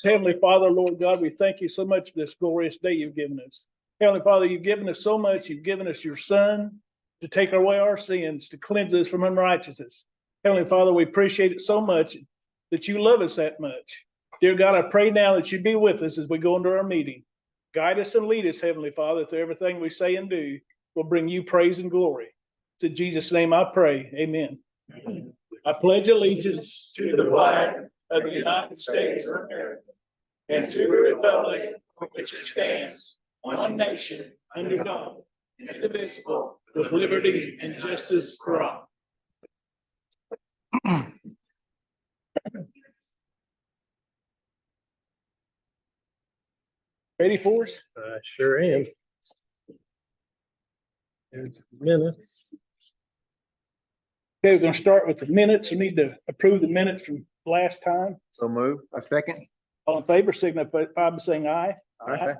Heavenly Father, Lord God, we thank you so much for this glorious day you've given us. Heavenly Father, you've given us so much. You've given us your Son to take away our sins, to cleanse us from unrighteousness. Heavenly Father, we appreciate it so much that you love us that much. Dear God, I pray now that you be with us as we go into our meeting. Guide us and lead us, Heavenly Father, through everything we say and do will bring you praise and glory. It's in Jesus' name I pray. Amen. I pledge allegiance to the flag of the United States of America and to the republic for which it stands, one nation, under God, indivisible, with liberty and justice for all. Ready for us? I sure am. There's the minutes. Okay, we're going to start with the minutes. We need to approve the minutes from last time. So move. A second. All in favor, signify by saying aye. Aye.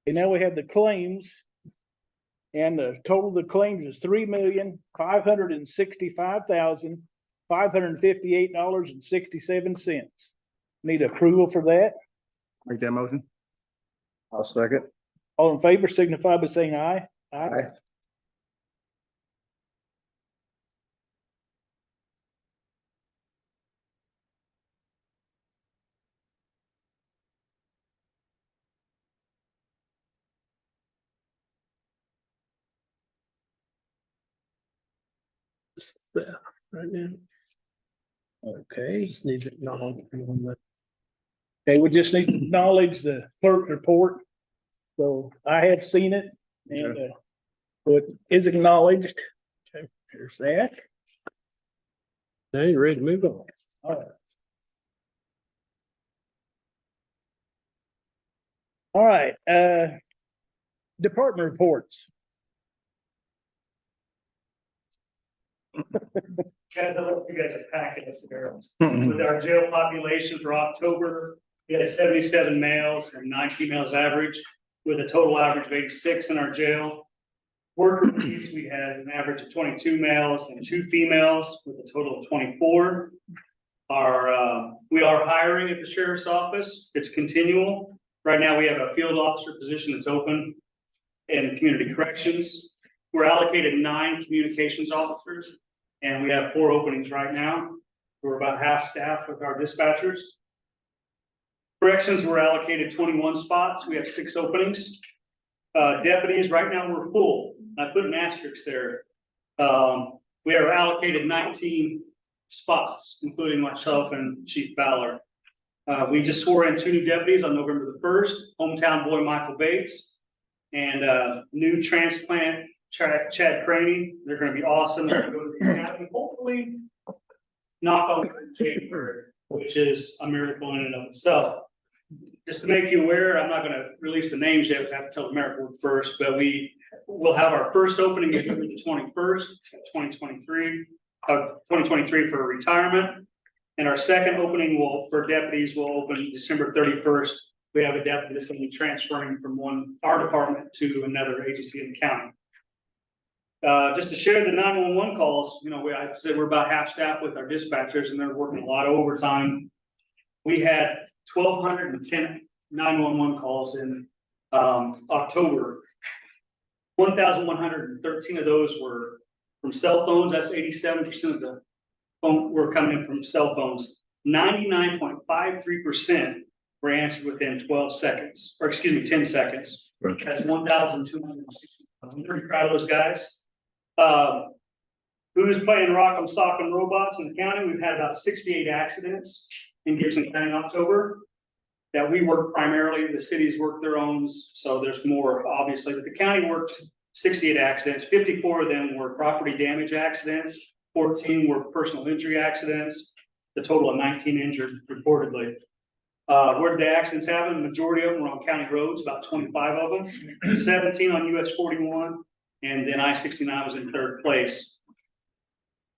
And now we have the claims. And the total of the claims is $3,565,558.67. Need approval for that. Make that motion. I'll second. All in favor, signify by saying aye. Aye. Just there right now. Okay. Just need to acknowledge on that. Okay, we just need to acknowledge the clerk report. So I have seen it and so it is acknowledged. Okay, here's that. Now you're ready to move on. All right. All right, department reports. Guys, I love you guys a packet of scenarios. With our jail population for October, we had 77 males and 9 females average, with a total average of 86 in our jail. Worker release, we had an average of 22 males and 2 females, with a total of 24. We are hiring at the sheriff's office. It's continual. Right now, we have a field officer position that's open in community corrections. We're allocated 9 communications officers, and we have 4 openings right now. We're about half staff with our dispatchers. Corrections, we're allocated 21 spots. We have 6 openings. Deputies, right now we're full. I put an asterisk there. We are allocated 19 spots, including myself and Chief Ballard. We just swore in 2 new deputies on November the 1st, hometown boy Michael Bates, and new transplant Chad Craney. They're going to be awesome. They're going to go to the academy, hopefully knock on January, which is a miracle in and of itself. Just to make you aware, I'm not going to release the names yet. We have to tell the merit board first, but we will have our first opening November the 21st, 2023 for retirement. And our second opening for deputies will open December 31st. We have a deputy that's going to be transferring from our department to another agency in the county. Just to share the 911 calls, I said we're about half staff with our dispatchers, and they're working a lot of overtime. We had 1,210 911 calls in October. 1,113 of those were from cell phones. That's 87% of the phone were coming in from cell phones. 99.53% were answered within 10 seconds. That's 1,260. I'm pretty proud of those guys. Who's playing Rock'em Sock'em Robots in the county? We've had about 68 accidents in Gibson County in October that we work primarily. The cities work their own, so there's more obviously, but the county worked 68 accidents. 54 of them were property damage accidents. 14 were personal injury accidents. The total of 19 injured reportedly. Where did the accidents happen? The majority of them were on county roads, about 25 of them. 17 on US 41, and then I-69 was in 3rd place.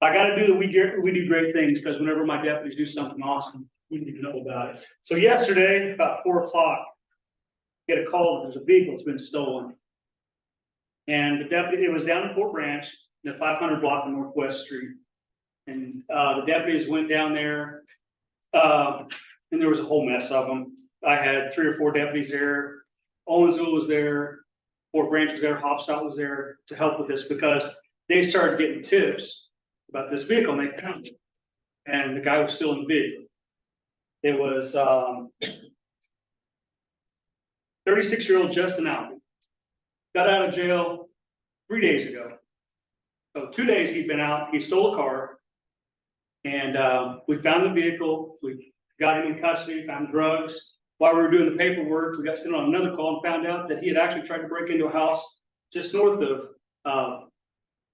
I got to do we do great things, because whenever my deputies do something awesome, You need to know about it. So yesterday, about 4 o'clock, get a call that there's a vehicle that's been stolen. And the deputy, it was down in Port Ranch, the 500 block of Northwest Street. And, the deputies went down there, and there was a whole mess of them. I had 3 or 4 deputies there. Owensville was there, Port Ranch was there, Hopstock was there to help with this because they started getting tips about this vehicle and they found it. And the guy was still in the vehicle. It was, 36-year-old Justin Alvin. Got out of jail 3 days ago. So 2 days he'd been out, he stole a car. And, we found the vehicle, we got him in custody, found drugs. While we were doing the paperwork, we got sent on another call and found out that he had actually tried to break into a house just north of,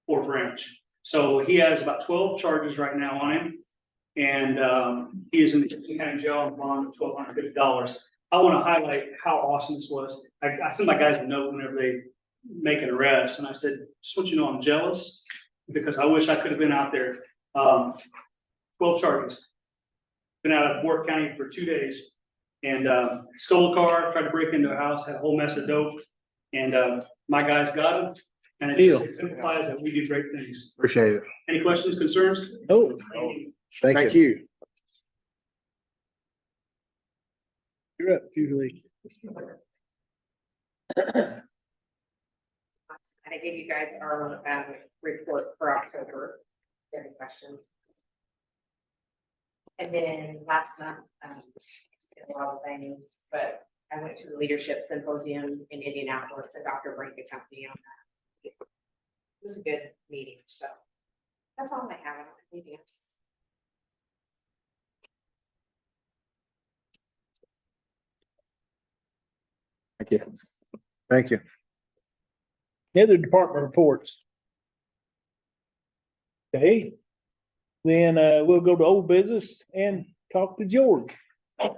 Fort Branch. So he has about 12 charges right now on him. And, he is in the Houston County Jail on bond of $1,250. I want to highlight how awesome this was. I send my guys a note whenever they make an arrest, and I said, just want you to know I'm jealous because I wish I could have been out there. 12 charges. Been out of Warwick County for 2 days and stole a car, tried to break into a house, had a whole mess of dope. And my guys got him. And it just exemplifies that we do great things. Appreciate it. Any questions, concerns? Oh, Thank you. You're up, Julie. I gave you guys our report for October. Any questions? And then last month, did a lot of things, but I went to the leadership symposium in Indianapolis and Dr. Brink accompanied me on that. It was a good meeting, so that's all I have. I don't have anything else. Thank you. Thank you. Any other department reports? Okay. Then, we'll go to old business and talk to George. Okay,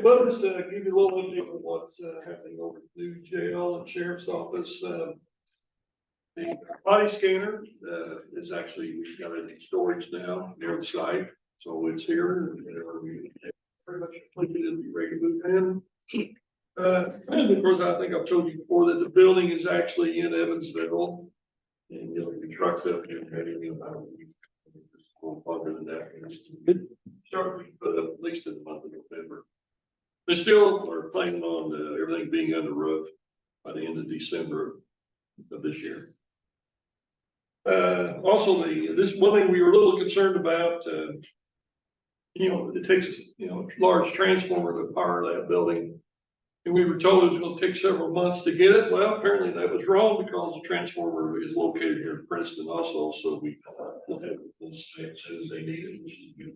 well, just give you a little update on what's happening over at the new jail and sheriff's office. The body scanner is actually, we've got it in storage now near the site, so it's here and we pretty much completed and be ready to move in. And of course, I think I've told you before that the building is actually in Evansville. And you'll be trucked up and ready in about a week. Just a little longer than that. Start to put up at least in the month of November. They still are planning on everything being under roof by the end of December of this year. Also, this one thing we were a little concerned about, it takes, a large transformer to power that building. And we were told it was going to take several months to get it. Well, apparently that was wrong because the transformer is located here in Princeton also, so we will have it as soon as they need it, which is good.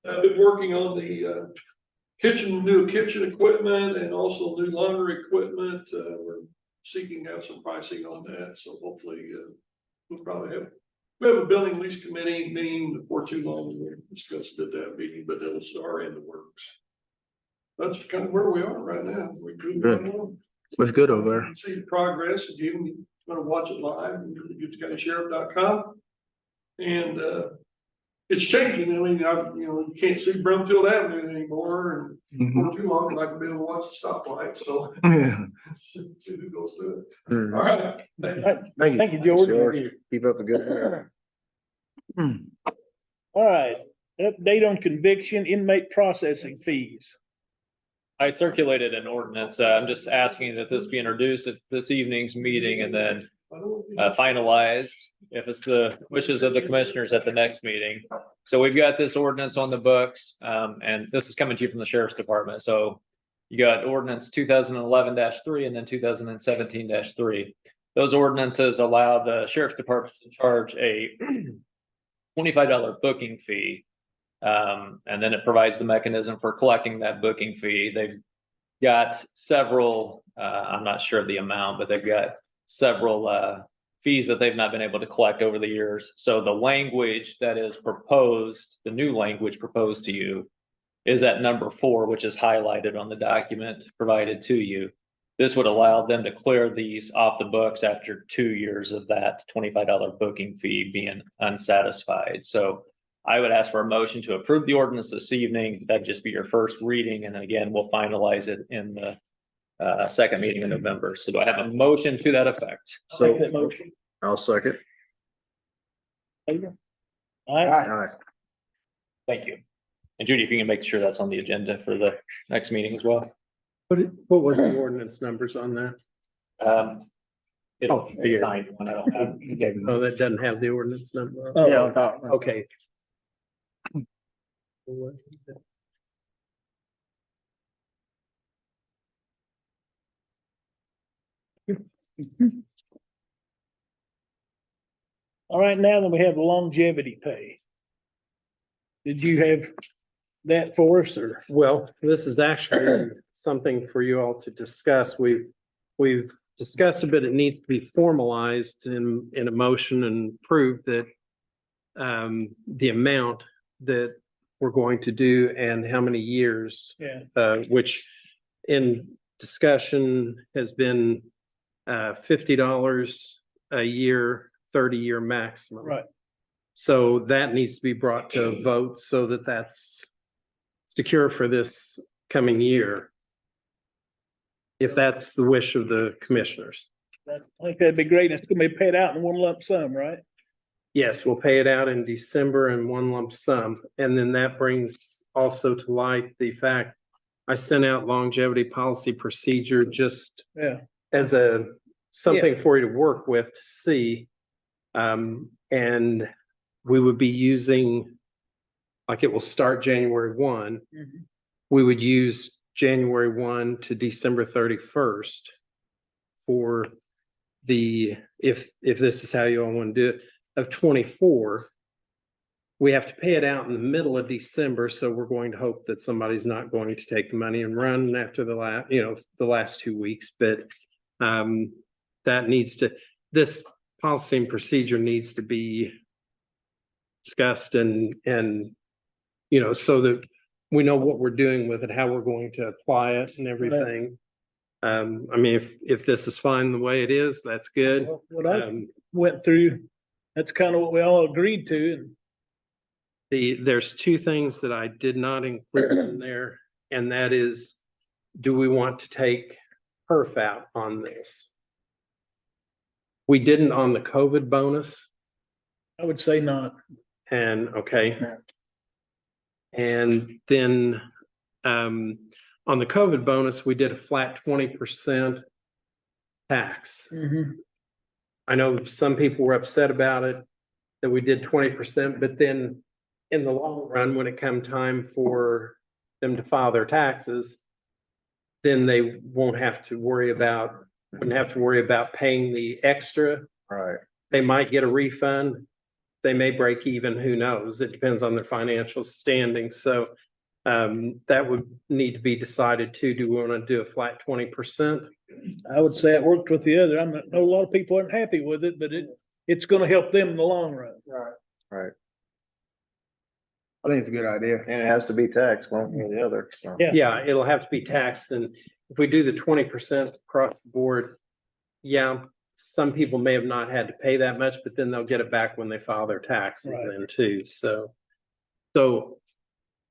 I've been working on the new kitchen equipment and also new laundry equipment. We're seeking out some pricing on that, so hopefully we'll probably we have a building lease committee meeting before too long. We'll discuss it at that meeting, but those are in the works. That's kind of where we are right now. We're good. What's good over there? You can see the progress. If you want to watch it live, UtahCountySheriff.com. And it's changing. I mean, you can't see Brumfield Avenue anymore, and for too long, I can be able to watch the stoplight. So Yeah. see who goes through it. Mhm. All right. Thank you. Thank you, George. Keep up the good work. All right, update on conviction inmate processing fees. I circulated an ordinance. I'm just asking that this be introduced at this evening's meeting and then finalized if it's the wishes of the commissioners at the next meeting. So we've got this ordinance on the books, and this is coming to you from the sheriff's department. So you got ordinance 2011-3 and then 2017-3. Those ordinances allow the sheriff's department to charge a $25 booking fee. And then it provides the mechanism for collecting that booking fee. They've got several, I'm not sure of the amount, but they've got several fees that they've not been able to collect over the years. So the language that is proposed, the new language proposed to you, is at number 4, which is highlighted on the document provided to you. this would allow them to clear these off the books after 2 years of that $25 booking fee being unsatisfied. So I would ask for a motion to approve the ordinance this evening. That'd just be your first reading. And again, we'll finalize it in the second meeting in November. So do I have a motion to that effect? Make that motion. I'll second. Favor? Aye. Aye. Thank you. And Judy, if you can make sure that's on the agenda for the next meeting as well. What was the ordinance numbers on that? It'll yeah. sign one. I don't have. Oh, that doesn't have the ordinance number. Oh, Yeah, on top. Okay. all right, now then we have longevity pay. Did you have that for us or? Well, this is actually something for you all to discuss. We've discussed it, but it needs to be formalized in a motion and proved that the amount that we're going to do and how many years, Yeah, which in discussion has been $50 a year, 30-year maximum. right. So that needs to be brought to a vote so that that's secure for this coming year. If that's the wish of the commissioners. I think that'd be great. It's gonna be paid out in one lump sum, right? Yes, we'll pay it out in December in one lump sum. And then that brings also to light the fact I sent out longevity policy procedure just Yeah, as something for you to work with to see. And we would be using, like it will start January 1. Mhm. We would use January 1 to December 31st for if this is how you all want to do it, of 24. We have to pay it out in the middle of December, so we're going to hope that somebody's not going to take the money and run after the last 2 weeks, but this policy and procedure needs to be discussed and so that we know what we're doing with it, how we're going to apply it and everything. I mean, if this is fine the way it is, that's good. Well, what I went through, that's kind of what we all agreed to. There's two things that I did not include in there, and that is, do we want to take perf out on this? We didn't on the COVID bonus, I would say not. and okay. And then on the COVID bonus, we did a flat 20% tax. Mhm. I know some people were upset about it, that we did 20%, but then in the long run, when it come time for them to file their taxes, then they wouldn't have to worry about paying the extra. Right. They might get a refund. They may break even, who knows? It depends on their financial standing. So that would need to be decided too. Do we want to do a flat 20%? I would say it worked with the other. I know a lot of people aren't happy with it, but it's gonna help them in the long run. Right. Right. I think it's a good idea. And it has to be taxed one way or the other, so. Yeah. Yeah, it'll have to be taxed. And if we do the 20% across the board, yeah, some people may have not had to pay that much, but then they'll get it back when they file their taxes Right. then too. So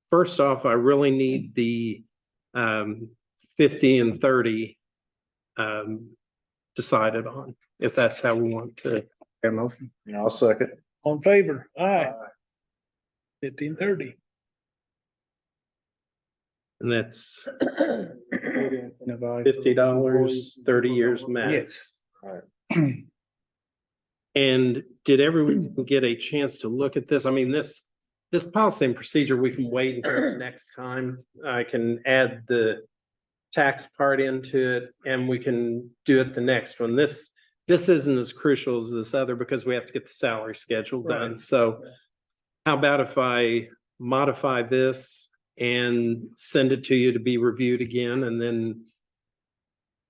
first off, I really need the 50 and 30 decided on, if that's how we want to. Have a motion? Yeah, I'll second. On favor? Aye. 1530. And that's $50, 30 years max. Yes. And did everyone get a chance to look at this? I mean, this policy and procedure, we can wait until next time. I can add the tax part into it and we can do it the next one. This isn't as crucial as this other because we have to get the salary schedule done. Right. So how about if I modify this and send it to you to be reviewed again? And then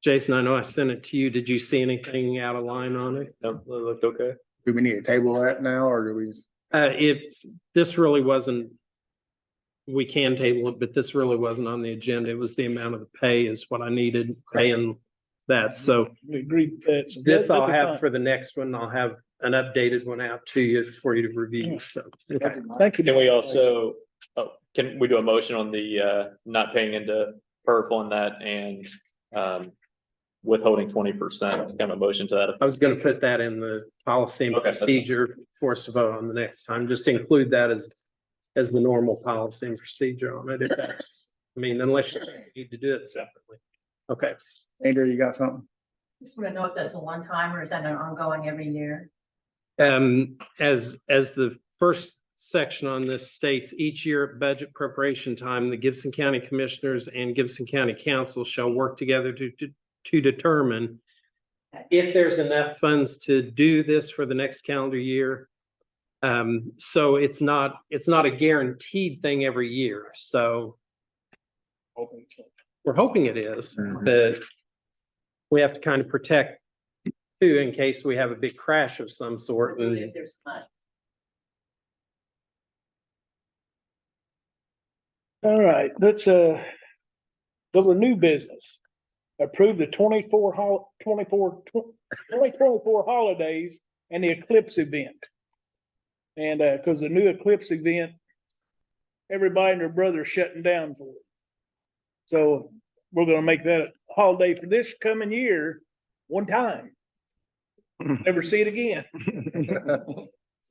Jason, I know I sent it to you. Did you see anything out of line on it? No, it looked okay. Do we need to table that now or do we? If this really wasn't, we can table it, but this really wasn't on the agenda. It was the amount of the pay is what I needed, pay and that. So We agreed with that. So this I'll that'd be have fine. for the next one. I'll have an updated one out to you for you to review. So, okay. Thank you. Can we also, can we do a motion on the, not paying into PERF on that and, withholding 20%, kind of a motion to that? I was gonna put that in the policy and Okay, that's fine. procedure for us to vote on the next time. Just include that as the normal policy and procedure on it, if that's, I mean, unless you need to do it separately. Okay. Andrew, you got something? Just want to know if that's a one time or is that an ongoing every year? As the first section on this states, each year at budget preparation time, the Gibson County Commissioners and Gibson County Council shall work together to determine if there's enough funds to do this for the next calendar year. So it's not a guaranteed thing every year. So we're hoping it is, but we have to kind of protect too, in case we have a big crash of some sort. Only And if there's money. All right, let's, go to new business. Approve the 2024 holidays and the eclipse event. And, cause the new eclipse event, everybody and their brother shutting down for it. So we're gonna make that a holiday for this coming year, one time. Never see it again.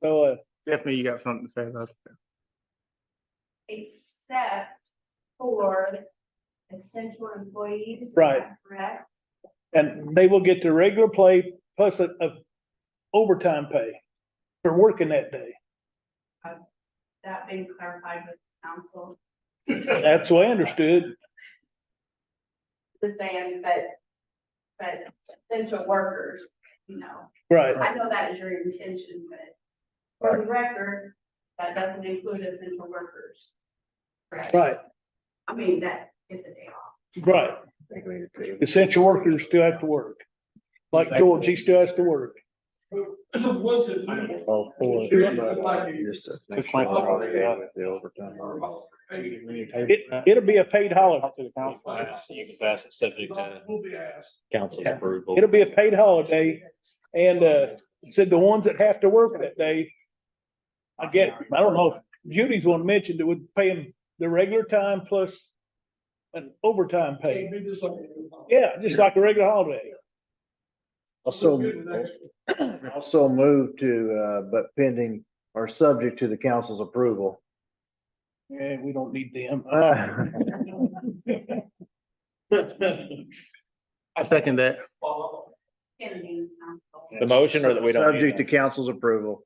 So, Stephanie, you got something to say about that? Except for essential employees. is Right. that Correct? and they will get their regular pay plus a overtime pay for working that day. That being clarified with council, That's the way I understood. the saying, but essential workers, you know, Right, I know that is your intention, but for the record, that doesn't include essential workers. Correct? right, I mean, that get the day off. right. Essential workers still have to work. Like George, he still has to work. Once it. All four. Just It'll be a paid holiday. You can pass it subject to Will be asked. council's Yeah. approval. It'll be a paid holiday. And, said the ones that have to work that day, I don't know if Judy's one mentioned it would pay them the regular time plus an overtime pay. It'd be just like. Yeah, just like a regular holiday. Also move to, but pending or subject to the council's approval. Yeah, we don't need them. I second that. Pending council. The motion or that we don't. need Subject to that? council's approval.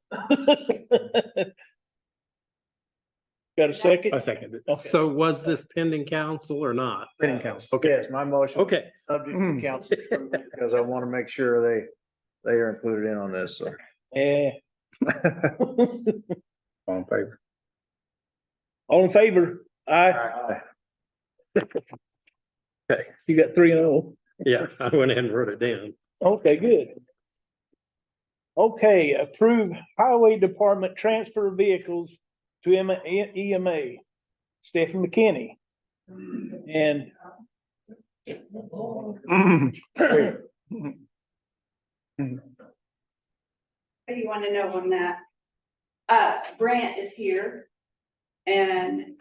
Got a second? second it. Okay. so was this pending council or not? Pending council. Okay. Yes, my motion. Okay. Subject to council approval, because I want to make sure they are included in on this, so. Yeah. All in favor? All in favor? Aye. Okay. You got 3-0. Yeah, I went ahead and wrote it down. Okay, good. Okay, approve highway department transfer vehicles to EMA. Stephanie McKinney. And What do you want to know on that? Brant is here. And,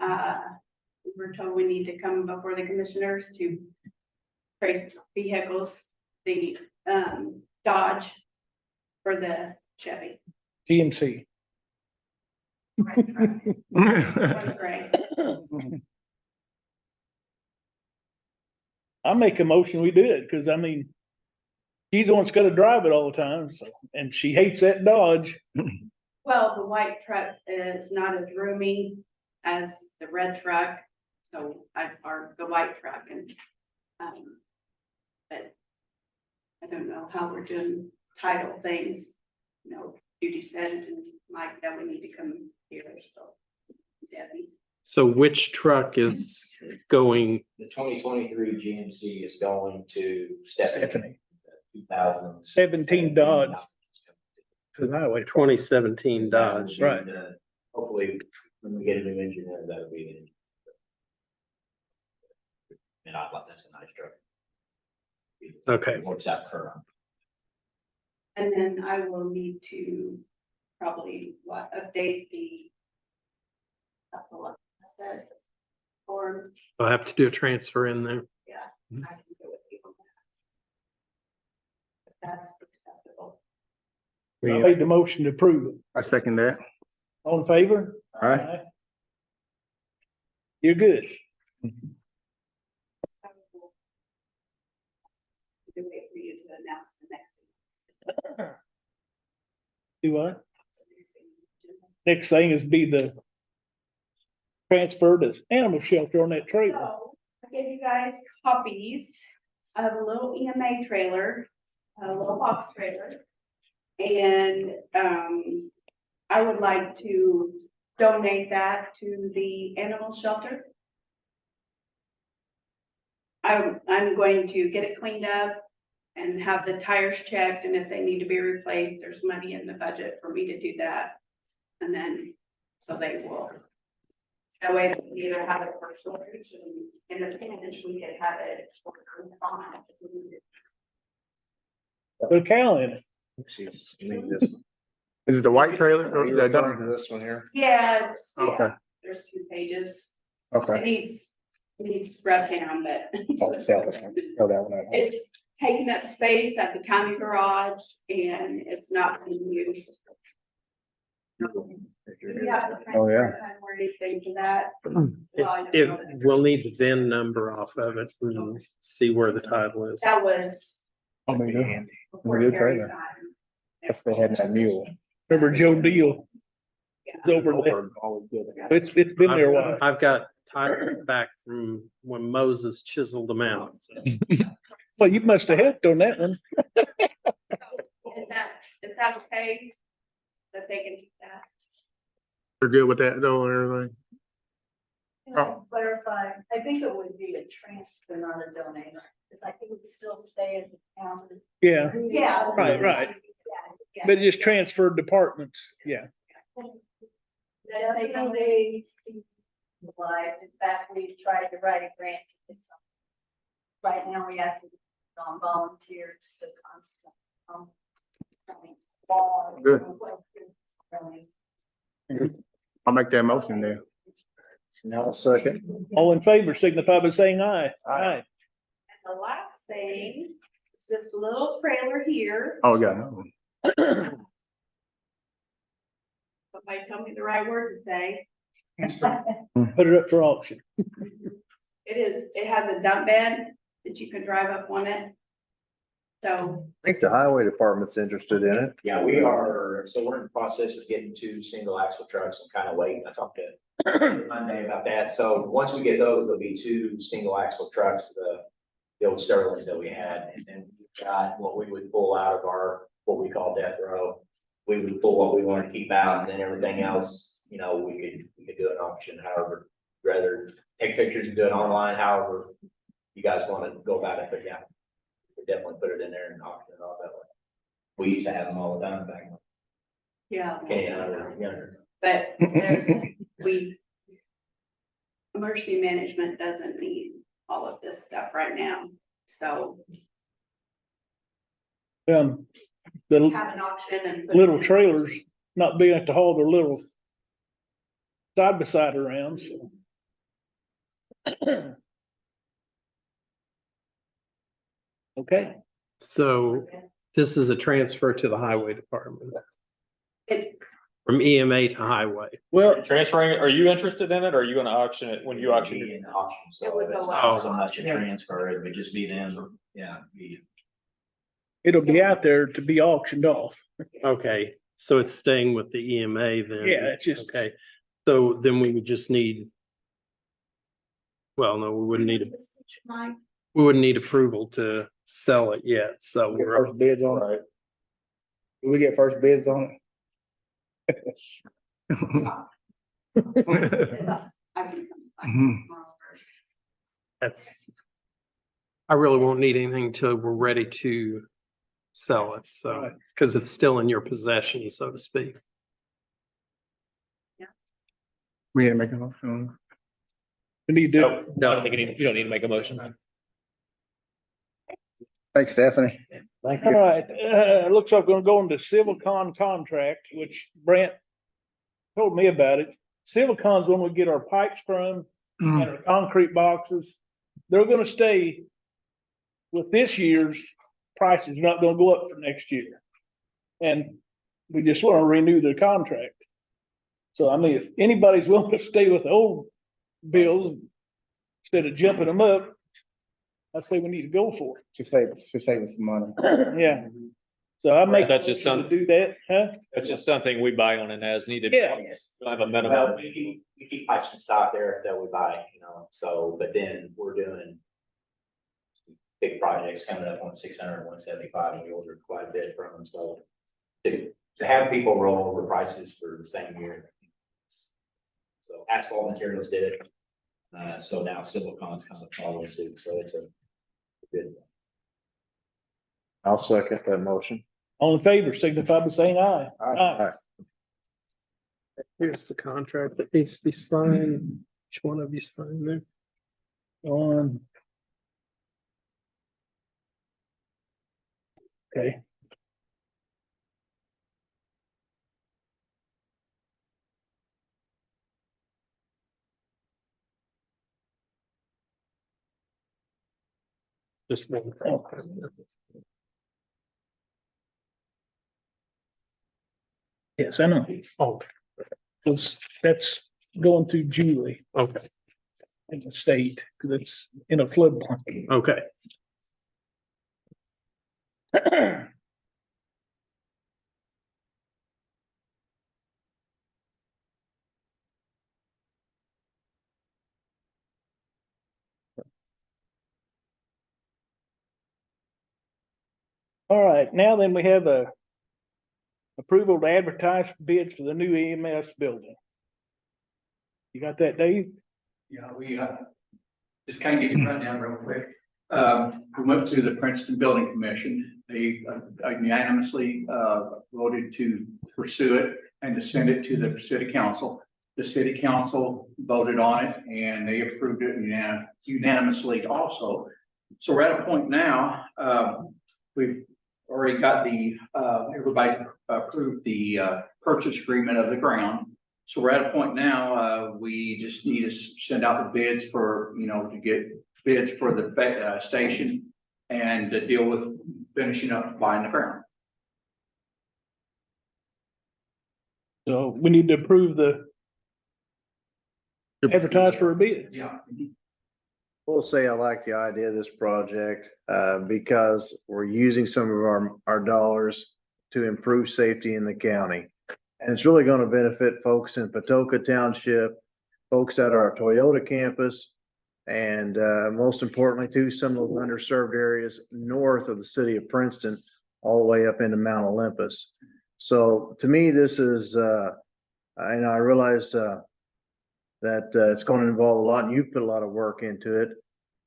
we're told we need to come before the commissioners to trade vehicles, the, Dodge for the Chevy. GMC. Red truck. One gray. I make a motion, we do it, cause I mean, she's the one that's gotta drive it all the time, so, and she hates that Dodge. Well, the white truck is not as roomy as the red truck, so or the white truck and, but I don't know how we're doing title things. You know, Judy said and Mike that we need to come here, so Debbie. So which truck is going? The 2023 GMC is going to Stephanie. 2017 17 Dodge. To the highway, 2017 Dodge. Right. Hopefully, when we get a new engine there, that'll be the. And I like, that's a nice truck. Okay. It works out for. And then I will need to probably update the. Couple of sets or, I'll have to do a transfer in there. yeah, I can go with you on that. If that's acceptable. I made the motion to approve it. I second that. All in favor? All right. You're good. I will wait for you to announce the next thing. Do what? Next thing is be the transfer to animal shelter on that trailer. So I gave you guys copies of a little EMA trailer, a little box trailer. And I would like to donate that to the animal shelter. I'm going to get it cleaned up and have the tires checked, and if they need to be replaced, there's money in the budget for me to do that. And then, so they will. That way, we can either have it for storage and in the finish, we could have it. Put a cow in it. Is it the white trailer or the dump? This one here. Yeah, it's, Okay. yeah, there's 2 pages. Okay. It needs scrub down, but I'll sell that one out. it's taking up space at the county garage and it's not being used. Yeah. Oh, yeah. Where things of that. It, we'll need the VIN number off of it and see where the title is. That was. Oh, my God. before good Terry's trailer. time. If they had that mule. Remember Joe Deal? It's over there. Always good. It's been there a while. I've got title back from when Moses chiseled them out. So. Well, you must have helped on that one. Is that okay? That they can do that? They're good with that though, and everything. Can I clarify? I think it would be a transfer, not a donation, because I think it would still stay as a county. Yeah, Yeah. Right. Yeah. but it just transferred departments. Yeah. Definitely. Like, in fact, we tried to write a grant to get some. Right now, we have to on volunteers to constant. Good. I'll make that motion then. Now a second. All in favor signify by saying aye. Aye. And the last thing is this little trailer here. Oh, yeah, no. Somebody tell me the right word to say. Put it up for auction. It has a dump bed that you can drive up on it. So, I think the highway department's interested in it. Yeah, we are, so we're in the process of getting 2 single axle trucks and kind of waiting. I talked to Monday about that. So once we get those, there'll be 2 single axle trucks, the old Sterlings that we had. And then we've got what we would pull out of our, what we call death row. We would pull what we want to keep out, and then everything else, you know, we could do an auction, however, rather take pictures and do it online, however you guys want to go about it, but yeah. We definitely put it in there and auction it off that way. We used to have them all the time back when yeah. Kenny and I were younger. But emergency management doesn't need all of this stuff right now, so The have an auction and. put it little in. trailers not being able to haul their little side by side around, so. Okay, So this is a transfer to the highway department It- from EMA to highway. well, Transferring, it, are you interested in it? Or are you gonna auction it when you auction Be it? in the auction, It so would it's go not out. so much a transfer, it would just be them, yeah. it'll be out there to be auctioned off. Okay, so it's staying with the EMA then? Yeah, it's just- Okay, so then we would just need. Well, no, we wouldn't need approval to sell it yet, so We get we're, first bids on it. Do we get first bids on it? It's up. I can come back Mhm. tomorrow. that's. I really won't need anything till we're ready to sell it, so, Right. because it's still in your possession, so to speak. We didn't make a motion. We need to, No, I don't think you don't need to make a motion. Thanks, Stephanie. Thank All you. right, looks like we're gonna go into Civilcon contract, which Brent told me about it. Civilcon's when we get our pipes from and our concrete boxes. They're gonna stay with this year's prices, not gonna go up for next year. And we just wanna renew the contract. So I mean, if anybody's willing to stay with the old bills instead of jumping them up, I say we need to go for Should save us some money. it. Yeah. So I make. That's just motion to do that, huh? It's just something we buy on an as needed. Yeah. We don't have a Well, minimum. we keep pipes in stock there that we buy, you know, so, but then we're doing big projects coming up on 600 and 175, and we ordered quite a bit from them, so to have people roll over prices for the same year. So asphalt materials did it. So now Civil-Con's kind of following suit, so it's a good. I'll second that motion. All in favor, signify by saying aye. Aye. Here's the contract that needs to be signed. Which one of you signed there? On. Okay. Just one. Yes, I know. Oh, That's going through Julie okay, in the state, because it's in a floodplain. okay. All right, now then we have a approval to advertise for bids for the new EMS building. You got that, Dave? Yeah, we, just kind of give you a rundown real quick. We went to the Princeton Building Commission. They unanimously, voted to pursue it and to send it to the city council. The city council voted on it and they approved it unanimously also. So we're at a point now, we've already got the, everybody's approved the, purchase agreement of the ground. So we're at a point now, we just need to send out the bids for, you know, to get bids for the, station and to deal with finishing up buying the ground. So we need to approve the advertise for a bid. Yeah. We'll say I like the idea of this project, because we're using some of our dollars to improve safety in the county. And it's really gonna benefit folks in Patoka Township, folks at our Toyota campus, and, most importantly too, some of those underserved areas north of the city of Princeton, all the way up into Mount Olympus. So to me, this is, and I realize, that it's going to involve a lot, and you've put a lot of work into it.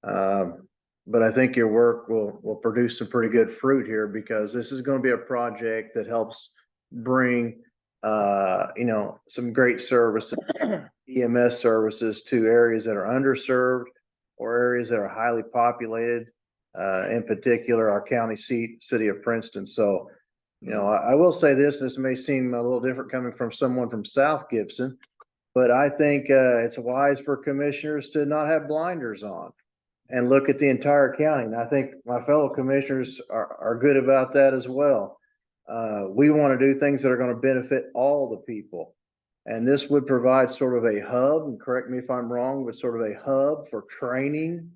But I think your work will produce some pretty good fruit here, because this is going to be a project that helps bring, you know, some great services, EMS services to areas that are underserved or areas that are highly populated, in particular, our county seat, city of Princeton. So, you know, I will say this may seem a little different coming from someone from South Gibson, but I think it's wise for commissioners to not have blinders on and look at the entire county. And I think my fellow commissioners are good about that as well. We want to do things that are going to benefit all the people. And this would provide sort of a hub, and correct me if I'm wrong, but sort of a hub for training,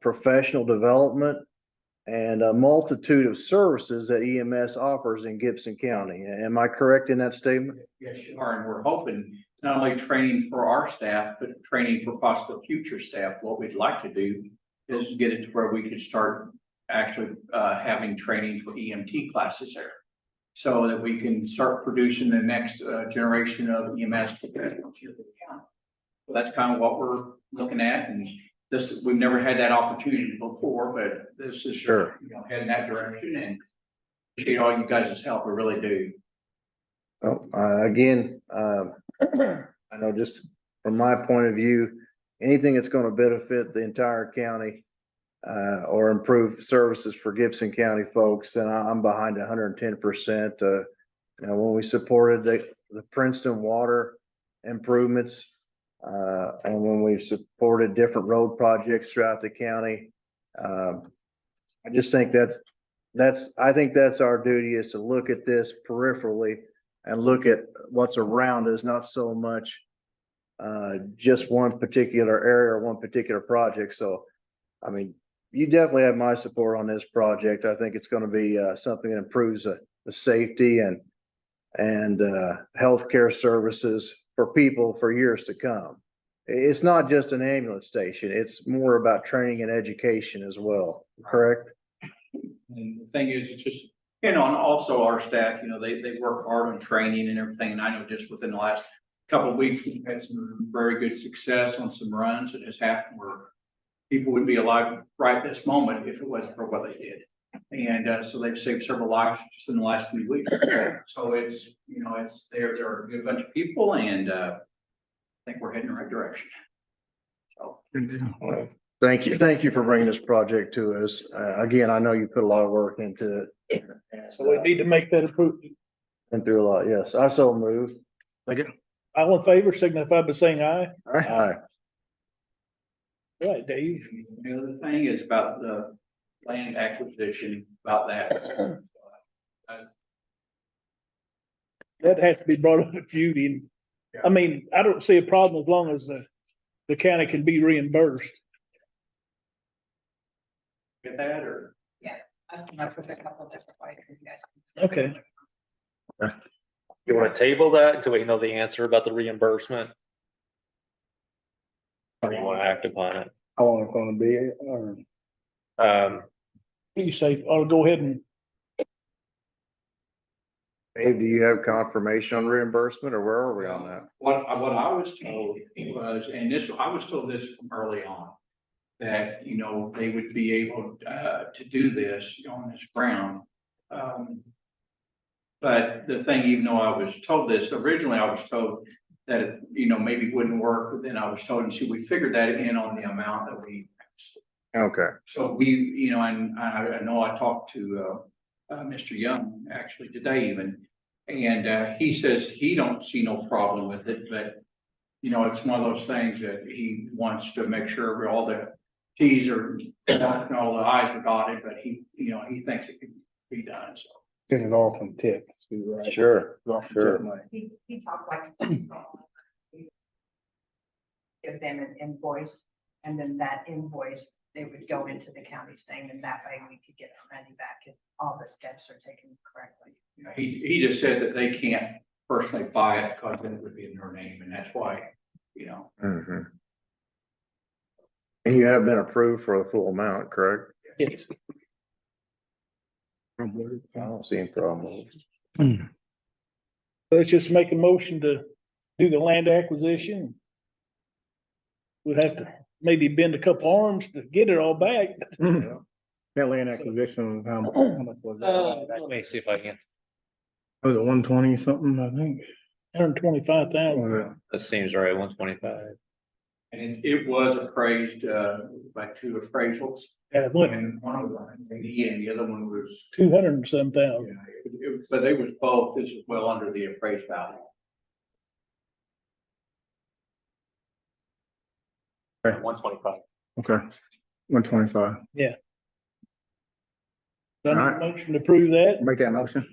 professional development, and a multitude of services that EMS offers in Gibson County. Am I correct in that statement? Yes, you are, and we're hoping not only training for our staff, but training for possible future staff. What we'd like to do is get it to where we could start actually having training for EMT classes there. So that we can start producing the next generation of EMS professionals here in the county. So that's kind of what we're looking at, and this, we've never had that opportunity before, but this is, Sure. you know, heading that direction, and appreciate all you guys' help, we really do. Oh, again, I know just from my point of view, anything that's going to benefit the entire county, or improve services for Gibson County folks, then I'm behind 110%. You know, when we supported the Princeton water improvements, and when we've supported different road projects throughout the county, I just think I think that's our duty, is to look at this peripherally and look at what's around us, not so much just one particular area or one particular project. So, I mean, you definitely have my support on this project. I think it's going to be something that improves the safety and healthcare services for people for years to come. It's not just an ambulance station. It's more about training and education as well, correct? And the thing is, it's just, you know, and also our staff, you know, they work hard on training and everything. And I know just within the last couple of weeks, we've had some very good success on some runs that has happened where people would be alive right this moment if it wasn't for what they did. And so they've saved several lives just in the last few weeks. So it's, you know, they're a good bunch of people, and I think we're heading in the right direction. So. Well, thank you. Thank you for bringing this project to us. Again, I know you put a lot of work into it. So we need to make that improvement. Been through a lot, yes. I so move. All in favor, signify by saying aye. Aye. Right, Dave. The other thing is about the land acquisition, about that. That has to be brought up with Judy. I mean, I don't see a problem as long as the county can be reimbursed. Get that, or? Yes, I've come up with a couple different ways for you guys. Okay. You want to table that until we know the answer about the reimbursement? Or you want to act upon it? How long it's gonna be, or? You say, I'll go ahead and, Dave, do you have confirmation on reimbursement, or where are we on that? What I was told was, and I was told this from early on, that, you know, they would be able to do this on this ground. But the thing, even though I was told this, originally I was told that it, you know, maybe wouldn't work, but then I was told, and so we figured that in on the amount that we. Okay. So we, you know, and I know I talked to Mr. Young actually today even, and he says he don't see no problem with it, but you know, it's one of those things that he wants to make sure all the T's are dotted and all the I's are dotted, but he, you know, he thinks it can be done, so. This is all from tip, too, right? Sure, It's all from sure. tip money. He talked like. Give them an invoice, and then that invoice, they would go into the county's thing, and that way we could get our money back if all the steps are taken correctly. You know, he just said that they can't personally buy it because then it would be in their name, and that's why, you know. Mhm. And you have been approved for the full amount, correct? yes. I don't see any problem. Let's just make a motion to do the land acquisition. We'll have to maybe bend a couple arms to get it all back. That land acquisition, how much was that? Let me see if I can. Was it 120 something, I think? 125,000. That seems right, 125. And it was appraised by two appraisals. Yeah, what, And one of them, I think, and the other one was, 200 and some thousand. but they was both, this is well under the appraised value. Okay. 125. Okay, 125. Done Alright. motion to approve that. Make that motion.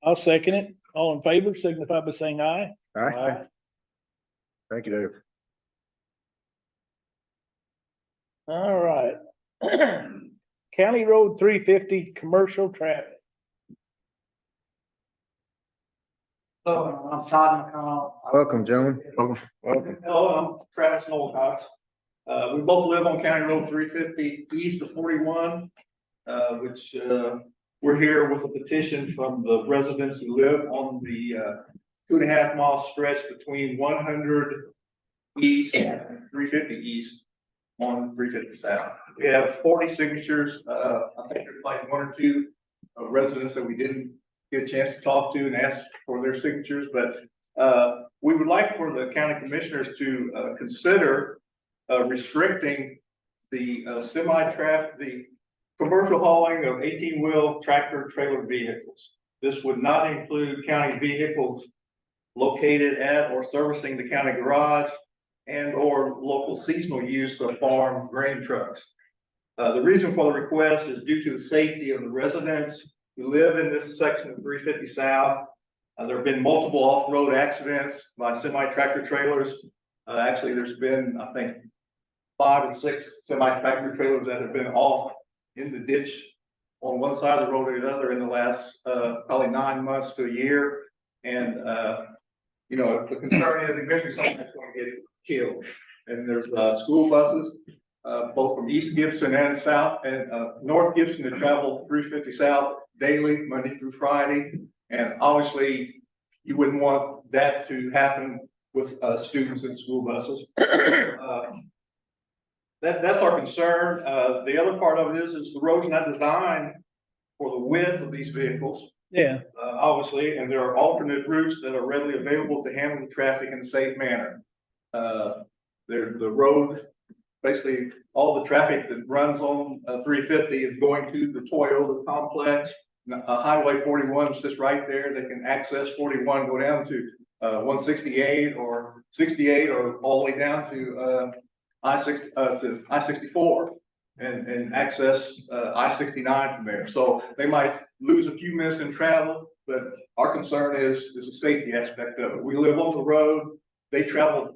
I'll second it. All in favor, signify by saying aye. All right. Thank you, Dave. All right. County Road 350, commercial traffic. Hello, I'm Todd McConnell. Welcome, gentlemen. Welcome. Hello, I'm Travis Nolcox. We both live on County Road 350 east of 41, which we're here with a petition from the residents who live on the 2.5 mile stretch between 100 east and 350 east on 350 south. We have 40 signatures. I think there's like one or two residents that we didn't get a chance to talk to and ask for their signatures, but we would like for the county commissioners to consider restricting the the commercial hauling of 18-wheel tractor trailer vehicles. This would not include county vehicles located at or servicing the county garage and or local seasonal use of farm grain trucks. The reason for the request is due to the safety of the residents who live in this section of 350 South. There have been multiple off-road accidents by semi-tractor trailers. Actually, there's been, I think, 5 and 6 semi-tractor trailers that have been off in the ditch on one side of the road or the other in the last, probably 9 months to a year. And, you know, the concern is eventually someone's going to get killed. And there's, school buses, both from East Gibson and South and, North Gibson to travel 350 South daily, Monday through Friday. And obviously, you wouldn't want that to happen with, students in school buses. That's our concern. The other part of it is the road's not designed for the width of these vehicles, Yeah, obviously, and there are alternate routes that are readily available to handle the traffic in a safe manner. The road, basically, all the traffic that runs on 350 is going to the Toyota complex. Highway 41 sits right there. They can access 41, go down to 168 or 68, or all the way down to I-64 and access I-69 from there. So they might lose a few minutes in travel, but our concern is the safety aspect of it. We live on the road. They travel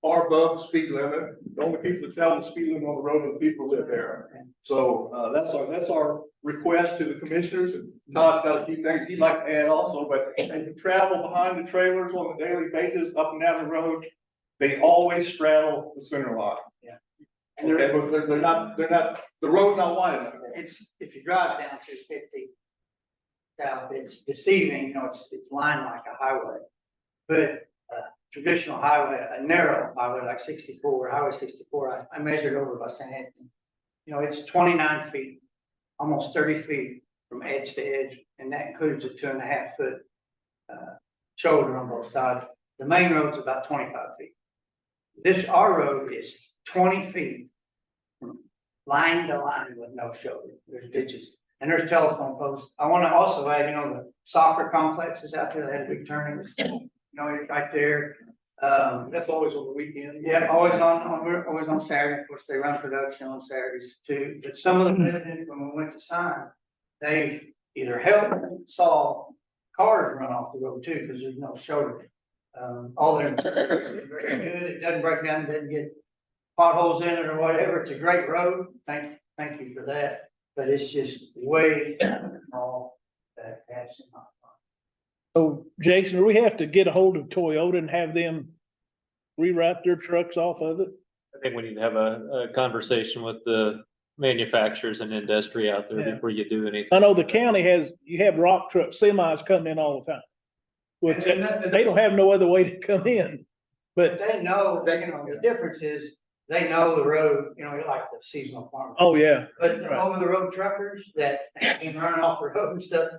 far above the speed limit. The only people that travel the speed limit on the road are the people who live there. So that's our request to the commissioners. And Todd's got a few things he'd like to add also, but as you travel behind the trailers on a daily basis up and down the road, they always straddle the center line. Yeah. And they're not, the road's not wide enough. It's, if you drive down 250 south, it's deceiving, you know, it's lined like a highway. But traditional highway, a narrow highway like 64, Highway 64, I measured over by St. Anthony. You know, it's 29 feet, almost 30 feet from edge to edge, and that includes a 2.5 foot shoulder on both sides. The main road's about 25 feet. Our road is 20 feet from line to line with no shoulder. There's ditches and there's telephone posts. I want to also add, you know, the soccer complexes out there, they had big tournaments, you know, it's right there. That's always on the weekend. Yeah, always on Saturday. Of course, they run production on Saturdays too. But some of the residents, when we went to sign, they've either helped saw cars run off the road too, because there's no shoulder. All their very good. It doesn't break down, doesn't get potholes in it or whatever. It's a great road. Thank you for that. But it's just way small that that's not. so Jason, do we have to get a hold of Toyota and have them rewrite their trucks off of it? I think we need to have a conversation with the manufacturers and industry out there Yeah. before you do anything. I know the county you have rock truck semis coming in all the time. Which they don't have no other way to come in, But but, they know, you know, the difference is they know the road, you know, like the seasonal farmers. oh, yeah, But the right. over the road truckers that can run off the road and stuff,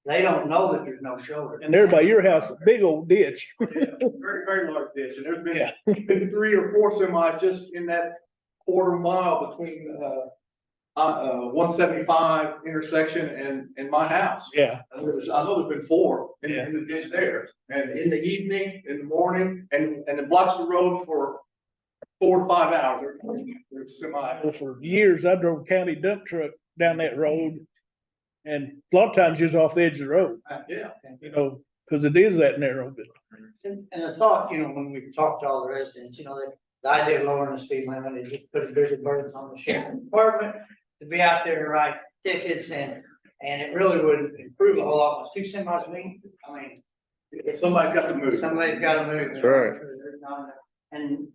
they don't know that there's no shoulder. And there by your house, a big old ditch. Very, very large ditch. And there's Yeah. been 3 or 4 semis just in that quarter mile between 175 intersection and my house. Yeah, I know there's been 4 in the ditch there, and in the evening, in the morning, and it blocks the road for 4 to 5 hours. There's semi. well, for years, I drove county dump truck down that road. And a lot of times just off the edge of the road, Yeah. you know, because it is that narrow, but And the thought, you know, when we talked to all the residents, you know, that the idea of lowering the speed limit is just put a bigger burden on the sheriff's department to be out there to write tickets and it really would improve a whole lot. Was 2 semis mean? I mean, Somebody's got to move. somebody's got to move. That's right. And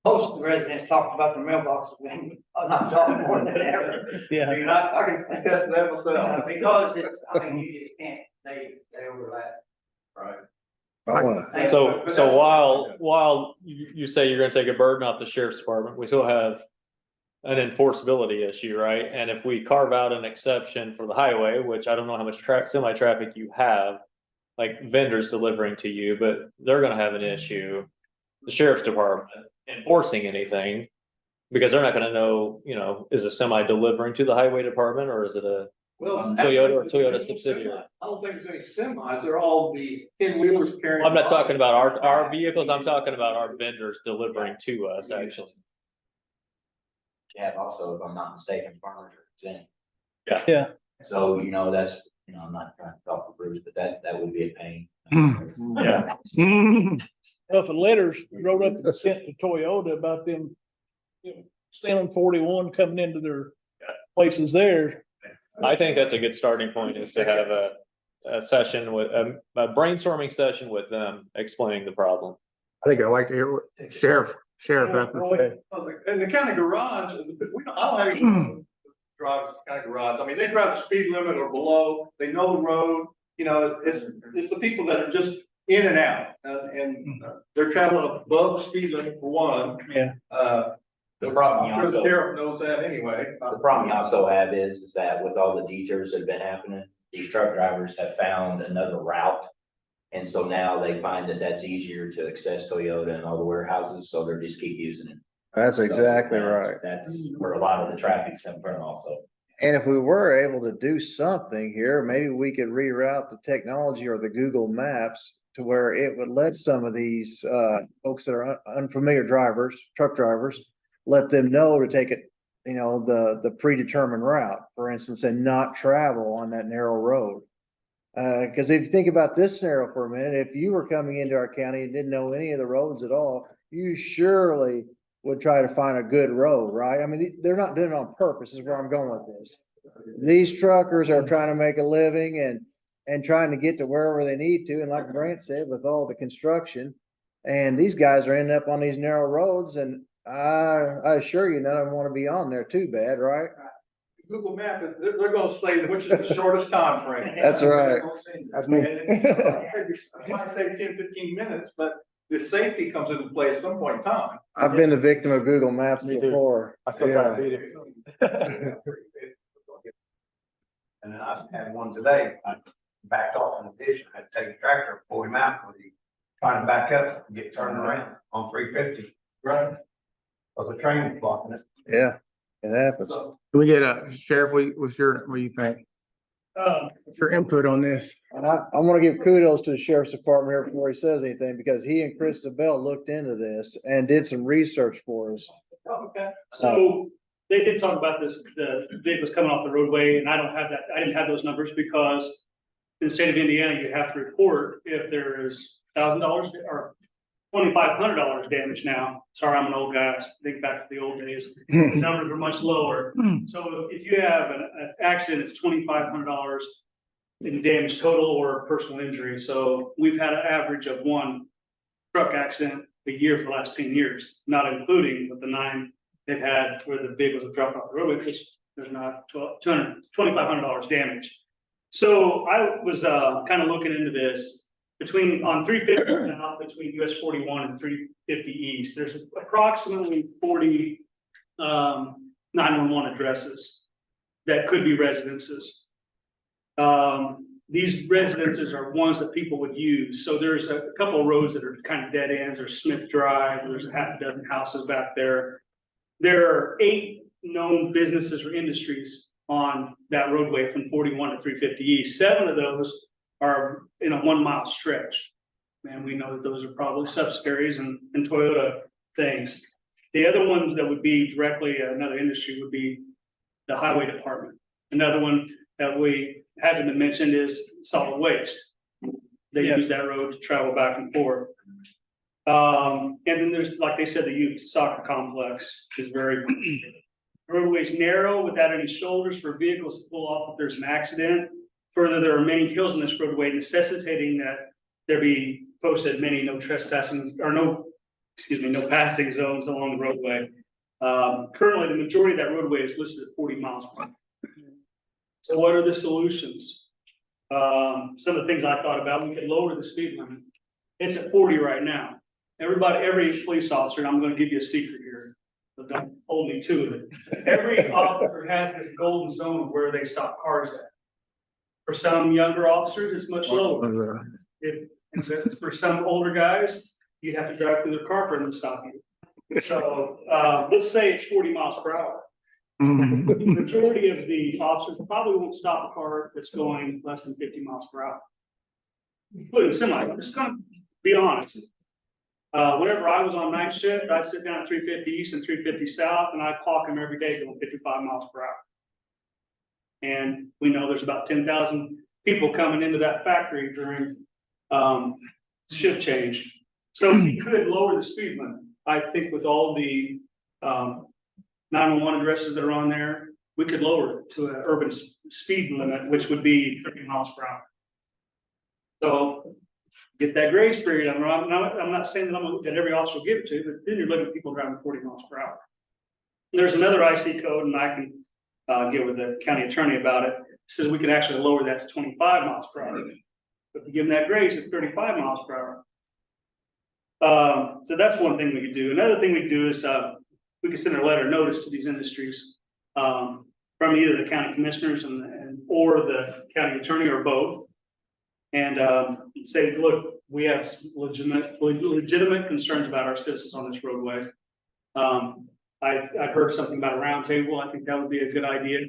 most of the residents talked about the mailboxes being, not talking more than ever. yeah. I mean, I can attest to that myself. Because it's, I mean, you just can't, they overlap. Right. I wanna, So while you say you're gonna take a burden off the sheriff's department, we still have an enforceability issue, right? And if we carve out an exception for the highway, which I don't know how much semi-traffic you have, like vendors delivering to you, but they're gonna have an issue. The sheriff's department enforcing anything Because they're not gonna know, you know, is a semi delivering to the highway department or is it a, Well. Toyota or actually, Toyota there's no subsidiary. semi. I don't think there's any semis. They're all the 10-wheelers carrying. I'm not talking about our vehicles, I'm talking about our vendors delivering to us, actually. Yeah, also, if I'm not mistaken, farmers are exempt. Yeah. So, you know, that's, you know, I'm not trying to talk for Bruce, but that would be a pain. Yeah. Well, if a letter's wrote up and sent to Toyota about them, you know, stealing 41 coming into their places there. I think that's a good starting point is to have a session with, a brainstorming session with them explaining the problem. I think I'd like to hear what Sheriff has to say. And the county garage, I don't have any drive the county garage. I mean, they drive the speed limit or below, they know the road, you know, it's the people that are just in and out. And they're traveling above the speed limit for one. Yeah. The problem you I'm sure the also, sheriff knows that anyway. the problem you also have is that with all the detours that have been happening, these truck drivers have found another route. And so now they find that that's easier to access Toyota and all the warehouses, so they're just keep using it. That's exactly So right. That's where a lot of the traffic's coming from also. And if we were able to do something here, maybe we could reroute the technology or the Google Maps to where it would let some of these folks that are unfamiliar drivers, truck drivers, let them know to take it, you know, the predetermined route, for instance, and not travel on that narrow road. Because if you think about this scenario for a minute, if you were coming into our county and didn't know any of the roads at all, you surely would try to find a good road, right? I mean, they're not doing it on purpose, is where I'm going with this. These truckers are trying to make a living and trying to get to wherever they need to. And like Brent said, with all the construction, and these guys are ending up on these narrow roads, and I assure you, none of them want to be on there too bad, right? Google Map, they're gonna say which is the shortest time frame. That's right. That's me. I might say 10, 15 minutes, but the safety comes into play at some point in time. I've been the victim of Google Maps before. Yeah. And then I had one today, I backed off in the ditch, I had to take a tractor, pull him out, when he trying to back up, and get turned around on 350. Right. Of the train was blocking it. Yeah, it happens. Can we get a sheriff, what do you think? Your input on this? And I want to give kudos to the sheriff's department here before he says anything, because he and Chris Bell looked into this and did some research for us. Okay. So they did talk about this, the vehicles coming off the roadway, and I don't have that, I didn't have those numbers because in the state of Indiana, you have to report if there is $1,000 or $2,500 damage now. Sorry, I'm an old guy, think back to the old days, the numbers were much lower. So if you have an accident, it's $2,500 in damage total or personal injury. So we've had an average of one truck accident a year for the last 10 years, not including with the 9 they've had where the vehicles have dropped off the roadway, because there's not $2,500 damage. So I was kind of looking into this. On 350 now, between US 41 and 350 East, there's approximately 40 911 addresses that could be residences. These residences are ones that people would use. So there's a couple of roads that are kind of dead ends. There's Smith Drive, there's a half a dozen houses back there. There are 8 known businesses or industries on that roadway from 41 to 350 East. 7 of those are in a 1 mile stretch. And we know that those are probably subsidiaries and Toyota things. The other ones that would be directly another industry would be the highway department. Another one that hasn't been mentioned is solid waste. They use that road to travel back and forth. And then there's, like they said, the youth soccer complex is very, roadways narrow without any shoulders for vehicles to pull off if there's an accident. Further, there are many hills on this roadway necessitating that there be posted many no trespassing or no passing zones along the roadway. Currently, the majority of that roadway is listed at 40 miles per hour. So what are the solutions? Some of the things I thought about, we could lower the speed limit. It's at 40 right now. Every police officer, and I'm going to give you a secret here, so don't hold me to it. Every officer has this golden zone where they stop cars at. For some younger officers, it's much lower. For some older guys, you'd have to drive through their car for them to stop you. So, let's say it's 40 miles per hour. The majority of the officers probably won't stop a car that's going less than 50 miles per hour. Including semi, I'm just gonna be honest. Whenever I was on night shift, I'd sit down at 350 east and 350 south, and I'd clock them every day going 55 miles per hour. And we know there's about 10,000 people coming into that factory during, shift change. So we could lower the speed limit. I think with all the, 911 addresses that are on there, we could lower it to an urban speed limit, which would be 30 miles per hour. So get that grace period. I'm not saying that every officer will give it to you, but then you're looking at people driving 40 miles per hour. There's another IC code, and I can get with the county attorney about it. It says we can actually lower that to 25 miles per hour. But if you give them that grace, it's 35 miles per hour. So that's one thing we could do. Another thing we could do is we could send a letter notice to these industries from either the county commissioners or the county attorney or both. And say, look, we have legitimate concerns about our citizens on this roadway. I heard something about a roundtable. I think that would be a good idea.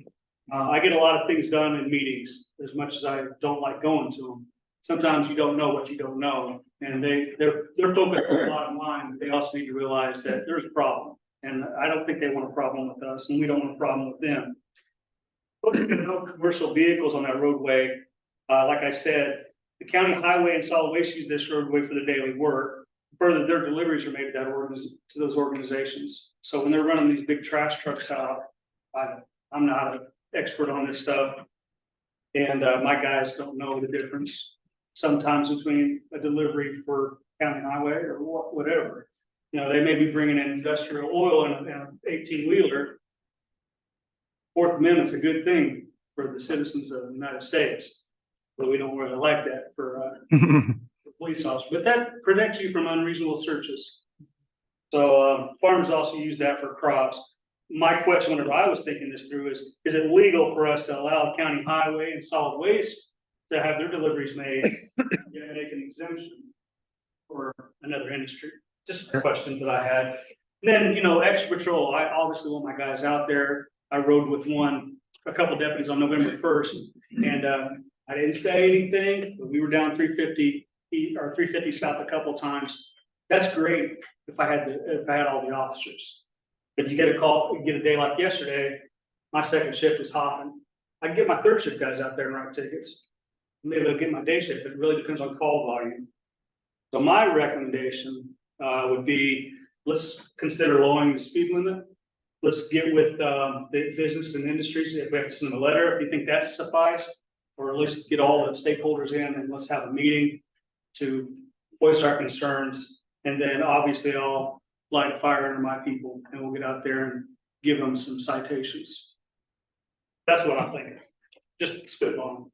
I get a lot of things done in meetings, as much as I don't like going to them. Sometimes you don't know what you don't know, and they're focused on the bottom line, but they also need to realize that there's a problem. And I don't think they want a problem with us, and we don't want a problem with them. No commercial vehicles on that roadway. Like I said, the county highway and solid waste use this roadway for their daily work. Further, their deliveries are made to those organizations. So when they're running these big trash trucks out, I'm not an expert on this stuff. And my guys don't know the difference sometimes between a delivery for county highway or whatever. You know, they may be bringing in industrial oil in an 18-wheeler. Fourth Amendment's a good thing for the citizens of the United States, but we don't really like that for police officers. But that protects you from unreasonable searches. So farmers also use that for crops. My question, whenever I was thinking this through, is it legal for us to allow county highway and solid waste to have their deliveries made, make an exemption for another industry? Just questions that I had. And then, you know, extra patrol. I obviously want my guys out there. I rode with a couple deputies on November 1st, and I didn't say anything, but we were down 350 or 350 south a couple times. That's great if I had all the officers. But you get a call, you get a day like yesterday, my second shift is hopping. I can get my third shift guys out there and write tickets. Maybe I'll get my day shift, but it really depends on call volume. So my recommendation would be, let's consider lowering the speed limit. Let's get with the business and industries. If we have to send them a letter, if you think that's suffice, or at least get all the stakeholders in and let's have a meeting to voice our concerns. And then obviously I'll light a fire under my people and we'll get out there and give them some citations. That's what I'm thinking. Just spitballing.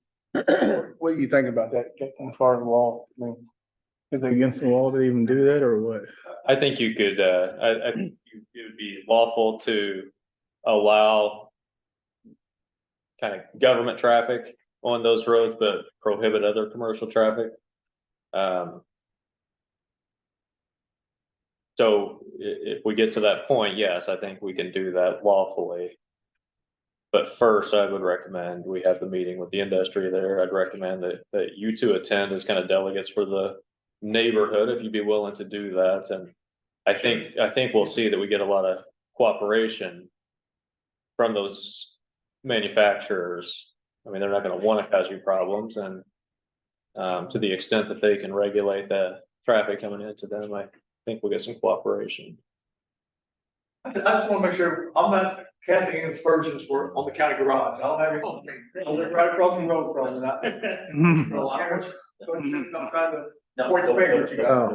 What do you think about that, Captain Far law? I mean, is it against the law to even do that or what? I think you could, I think it would be lawful to allow kind of government traffic on those roads, but prohibit other commercial traffic. So if we get to that point, yes, I think we can do that lawfully. But first, I would recommend we have the meeting with the industry there. I'd recommend that you two attend as kind of delegates for the neighborhood, if you'd be willing to do that. And I think we'll see that we get a lot of cooperation from those manufacturers. I mean, they're not going to want to cause you problems, and to the extent that they can regulate the traffic coming into them, I think we'll get some cooperation. I just want to make sure I'm not casting any aspersions for on the county garage. I don't have any. I live right across the road from it. I'm trying to point the finger at you guys.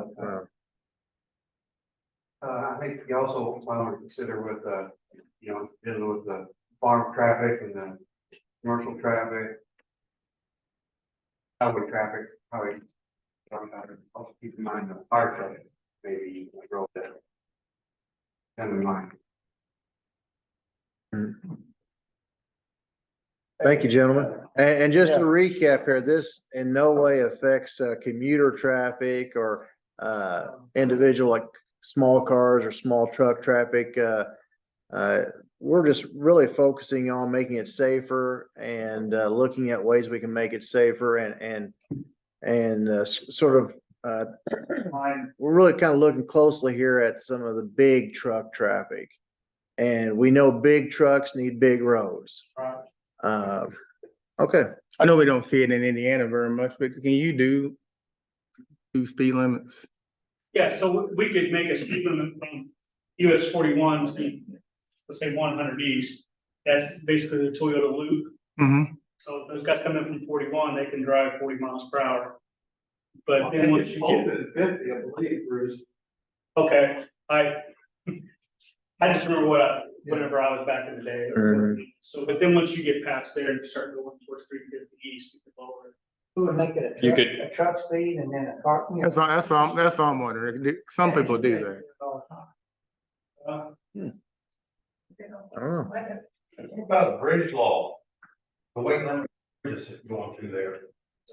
I think you also want to consider with, dealing with the farm traffic and the commercial traffic. Highway traffic, also keep in mind the fire traffic, maybe you can grow that. Have in mind. Thank you, gentlemen. And just to recap here, this in no way affects commuter traffic or individual like small cars or small truck traffic. We're just really focusing on making it safer and, looking at ways we can make it safer sort of, we're really kind of looking closely here at some of the big truck traffic. And we know big trucks need big roads. Okay. I know we don't see it in Indiana very much, but can you do speed limits? Yeah, so we could make a speed limit from US 41 to, let's say 100 east. That's basically the Toyota loop. Mm-hmm. So if those guys come in from 41, they can drive 40 miles per hour. But then once you get, 50, I believe, Bruce. okay, I just remember whenever I was back in the day. So, but then once you get past there and you start going towards 350 east, you can lower it. Who would make it You could, a truck speed and then a car? That's all I'm wondering. Some people do that. Oh. What about the bridge law? The weight limit bridges going through there.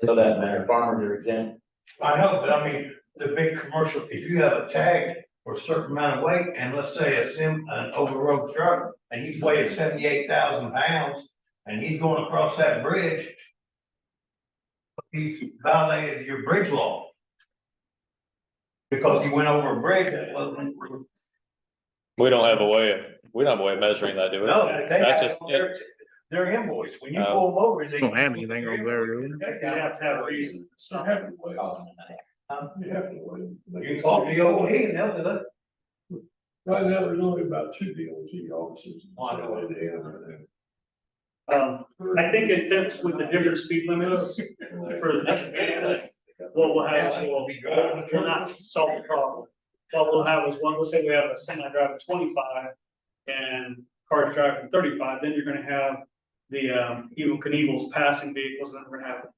So that farmers are exempt. I know, but I mean, the big commercial, if you have a tag for a certain amount of weight, and let's say an over-the-road truck, and he's weighing 78,000 pounds, and he's going across that bridge, he's violated your bridge law. Because he went over a bridge that wasn't. we don't have a way of measuring that, do we? No, they That's have just, their invoice, when you Oh. pull them over, they. Don't have anything over there, do we? You have to have a reason. You have to wait. You have to wait. You call DOT and they'll do it. Right now, there's only about 2 DOT officers. I know. in Indiana right I think it fits with the different speed limits for the different vehicles. What we'll have is we'll not solve the problem. What we'll have is one, let's say we have a semi driving 25 and cars driving 35, then you're gonna have the Evel Knievel's passing vehicles, and then we're gonna have.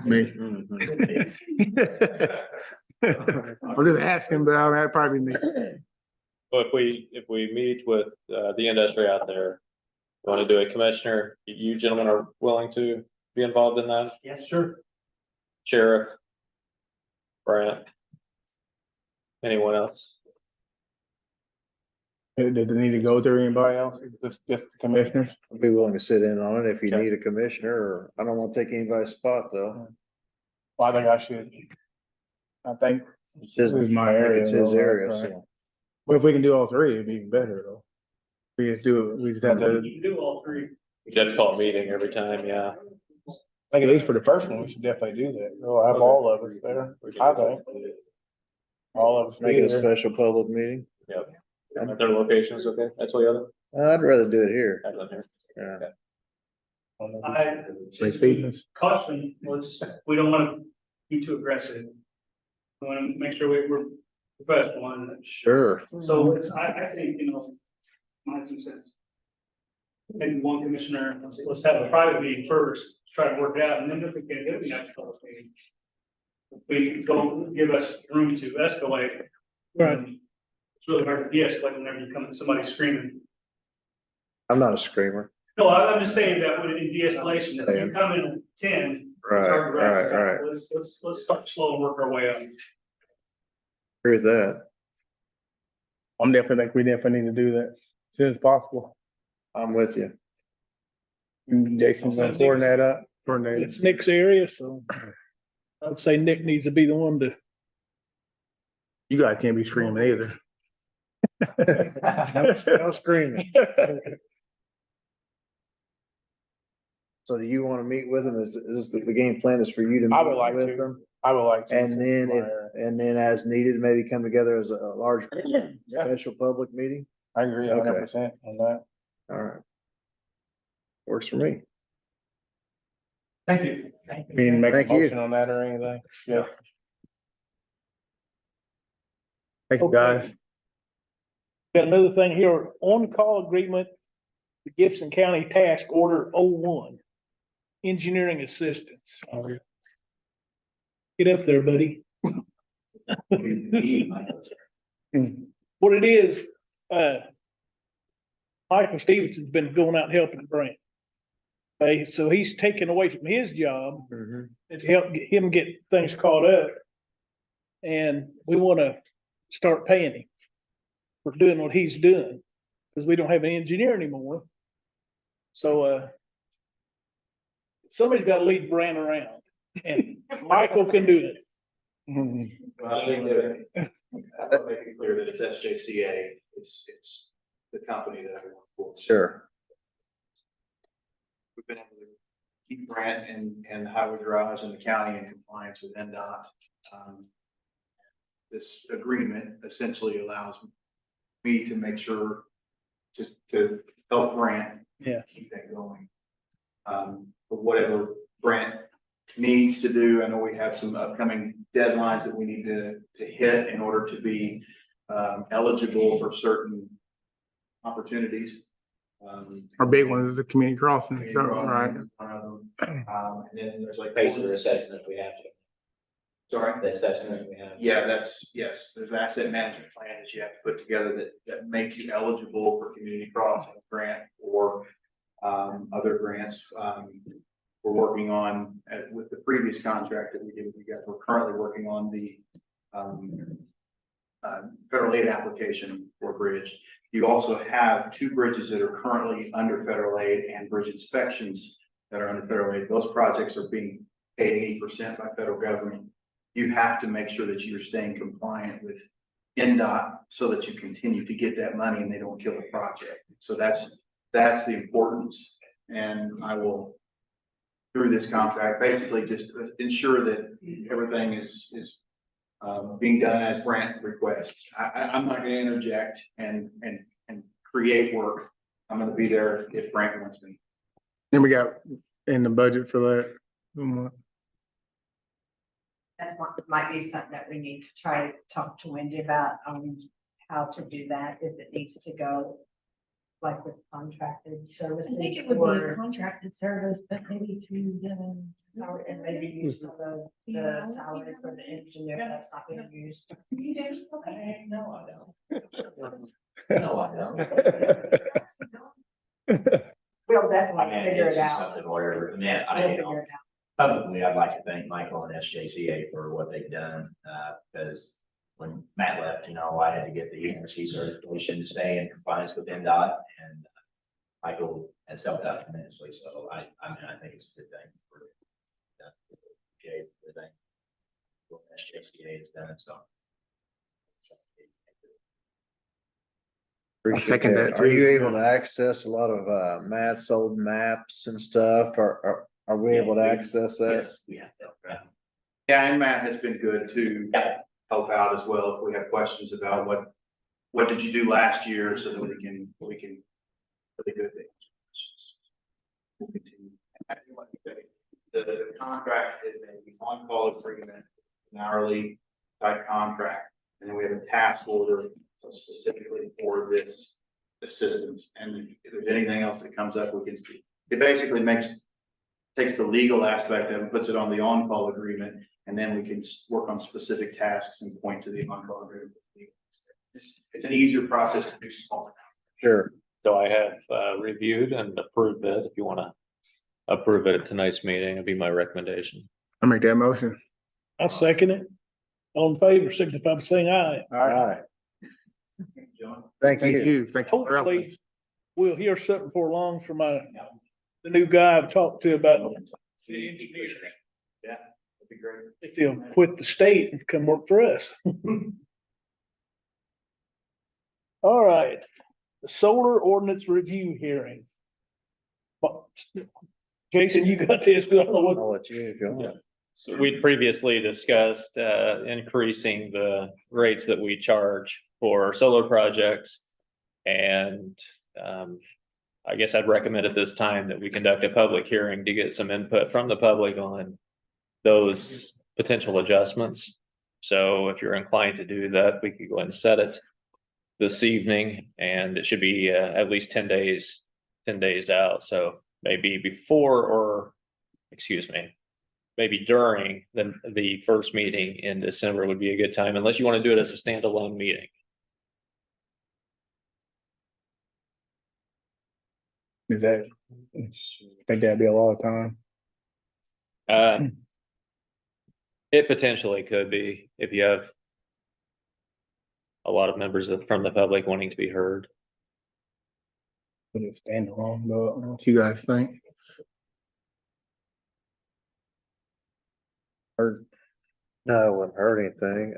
Me. I'm just asking, but I'd probably me. so if we meet with, the industry out there, want to do a commissioner, you gentlemen are willing to be involved in that? Yes, sure. Sheriff? Brant? Anyone else? Did it need to go through anybody else? Just the commissioners? I'd be willing to sit in on it if you Okay. need a commissioner, or I don't want to take anybody's spot though. Well, I think I should. I think It's this his, is my I think area. it's his though, area, right? so. But if we can do all three, it'd be even better though. We just do it, we just have to, You can do all three. You have to call a meeting every time, yeah. I think at least for the first one, we should definitely do that. We'll have all of us there, I think. All of us. Make it a there. special public meeting. Yep. Their locations, okay, that's what the other. I'd rather do it here. I don't know. Yeah. I Say speediness. caution was, we don't want to be too aggressive. We want to make sure we're professional on it. Sure. So I think, my 2 cents. Maybe one commissioner, let's have a private meeting first, try to work it out, and then if we can, do the next public meeting. If we don't give us room to escalate. Right. It's really hard to de-escalate whenever you come to somebody screaming. I'm not a screamer. No, I'm just saying that when in de-escalation, if you come in at 10. it's hard to wrap it up. Let's start slow and work our way up. Agree with that. I'm definitely think we definitely need to do that as soon as possible. I'm with you. Jason's gonna coordinate that up, coordinate it. It's Nick's area, so I'd say Nick needs to be the one to. You guys can't be screaming either. No screaming. So do you want to meet with them? Is this the game plan is for you to I would meet like with to. them? I would like to. And then as needed, maybe come together as a large special public meeting? I agree 100% on that. All right. Works for me. Thank you. You need to make a Thank you. motion on that or anything? Yeah. Thank you, guys. Got another thing here, on-call agreement, the Gibson County Task Order 01, engineering assistance. Get up there, buddy. What it is, Michael Stevenson's been going out and helping Brent. Okay, so he's taken away from his job to help him get things caught up. And we want to start paying him for doing what he's doing, because we don't have an engineer anymore. So, somebody's got to lead Brand around, and Michael can do it. I think that, I want to make it clear that it's SJCA, it's the company that I work for. Sure. We've been able to keep Grant and the highway garage in the county in compliance with NDOT. This agreement essentially allows me to make sure to help Grant. Yeah. Keep that going. But whatever Grant needs to do, I know we have some upcoming deadlines that we need to hit in order to be eligible for certain opportunities. Our big one is the community crossing, Community so, crossing, right? one of them. And then there's like. Pays for the assessment we have to, Sorry? the assessment we have. Yeah, yes, there's an asset management plan that you have to put together that makes you eligible for community crossing grant or other grants. We're working on, with the previous contract that we did with you guys, we're currently working on the federal aid application for a bridge. You also have 2 bridges that are currently under federal aid and bridge inspections that are under federal aid. Those projects are being paid 80% by federal government. You have to make sure that you're staying compliant with NDOT so that you continue to get that money and they don't kill the project. So that's the importance. And I will, through this contract, basically just ensure that everything is being done as Grant requests. I'm not gonna interject and create work. I'm gonna be there if Grant wants me. Then we got in the budget for that. That's what might be something that we need to try to talk to Wendy about, how to do that, if it needs to go like with contracted services. I think it would be a or- contracted service, but maybe through and maybe use some of the salary for the engineer that's not being used. You do? Okay. No, I don't. No, I don't. We'll I definitely mean, figure it's it just out. something where, and then, We'll you figure know, it out. publicly, I'd like to thank Michael and SJCA for what they've done, because when Matt left, you know, I had to get the EMC certification to stay in compliance with NDOT, and Michael has helped out tremendously, so I mean, I think it's a good thing for the thing. What SJCA has done, so. Appreciate second that Are too. you able to access a lot of Matt's old maps and stuff? Are we able to access that? Yes, we have to. Yeah, and Matt has been good to Yeah. help out as well. If we have questions about what did you do last year so that we can really good things. We'll continue. I do want to say, the contract is an on-call agreement, an hourly type contract, and then we have a task order specifically for this assistance. And if there's anything else that comes up, we can, it basically takes the legal aspect of it, puts it on the on-call agreement, and then we can work on specific tasks and point to the on-call agreement. It's an easier process to do small. Sure. So I have reviewed and approved it. If you want to approve it at tonight's meeting, it'd be my recommendation. I make that motion. I'll second it. All in favor, signify by saying aye. All right. John? Thank Thank you. you. Thank you. for helping. Hopefully, we'll hear something before long from the new guy I've talked to about the engineers. Yeah, that'd be great. If he'll quit the state and come work for us. All right, the solar ordinance review hearing. Jason, you got this, 'cause I don't know what. I'll let you if you want. So we previously discussed increasing the rates that we charge for solar projects. And I guess I'd recommend at this time that we conduct a public hearing to get some input from the public on those potential adjustments. So if you're inclined to do that, we could go ahead and set it this evening, and it should be at least 10 days out. So maybe before, or excuse me, maybe during the first meeting in December would be a good time, unless you want to do it as a standalone meeting. Is that, I think that'd be a lot of time. It potentially could be, if you have a lot of members from the public wanting to be heard. Put it standalone, but what you guys think? Heard, no, I wouldn't hurt anything,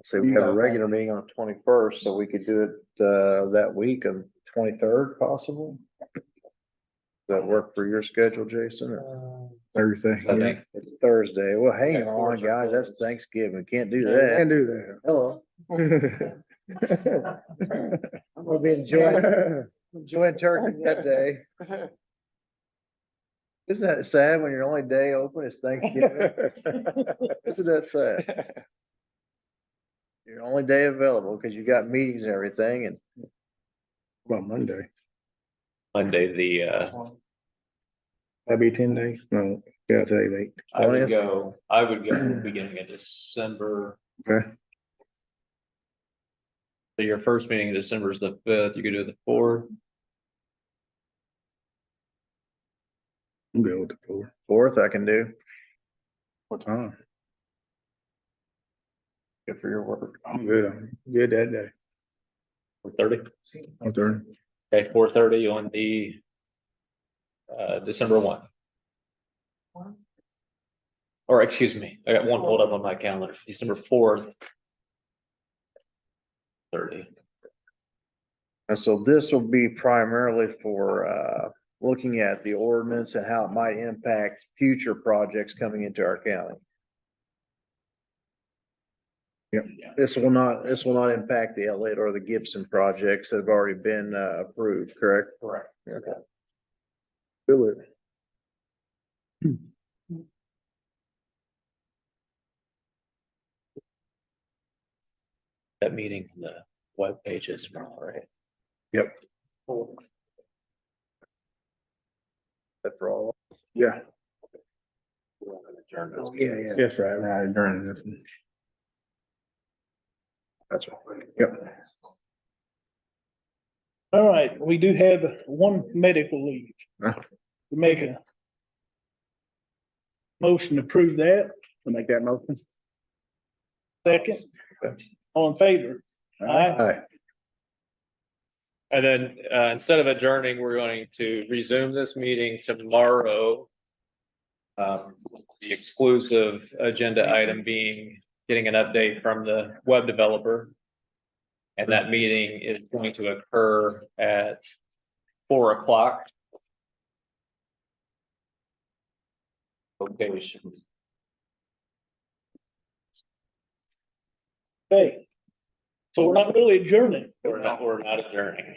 say we have a regular meeting on the 21st, so we could do it, that week of 23rd possible. Does that work for your schedule, Jason? or- Thursday. I think. It's Thursday. Well, hang Okay, on, guys, that's Thanksgiving. Can't do Can that. do that. Hello. I'm gonna be enjoying turkey that day. Isn't that sad when your only day open is Thanksgiving? Isn't that sad? Your only day available because you got meetings and everything and About Monday. Monday, That'd be 10 days. No, yeah, today's 8. I would 20th? go beginning of December. Okay. So your first meeting in December is the 5th, you could do the 4th. I'm good with the 4. 4th I can do. What time? Good for your work. I'm good. I'm good that day. 4:30. I'm 30. Okay, 4:30 on the December 1. Or excuse me, I got one pulled up on my calendar, December 4th. 30. And so this will be primarily for looking at the ordinance and how it might impact future projects coming into our county. Yep. This will not impact the Elliott or the Gibson projects that have already been approved, correct? Correct. Okay. Do it. That meeting, on the web pages tomorrow, right? Yep. That for all. Yeah. Adjourn this. Yeah. That's right. Right, during this. That's right. Yep. All right, we do have one medical leave. Huh. We make a motion to approve that. I'll make that motion. Second, all in favor? Aye. Aye. And then instead of adjourning, we're going to resume this meeting tomorrow. The exclusive agenda item being getting an update from the web developer. And that meeting is going to occur at 4 o'clock. Location. Okay. So we're not really adjourning. We're not adjourning.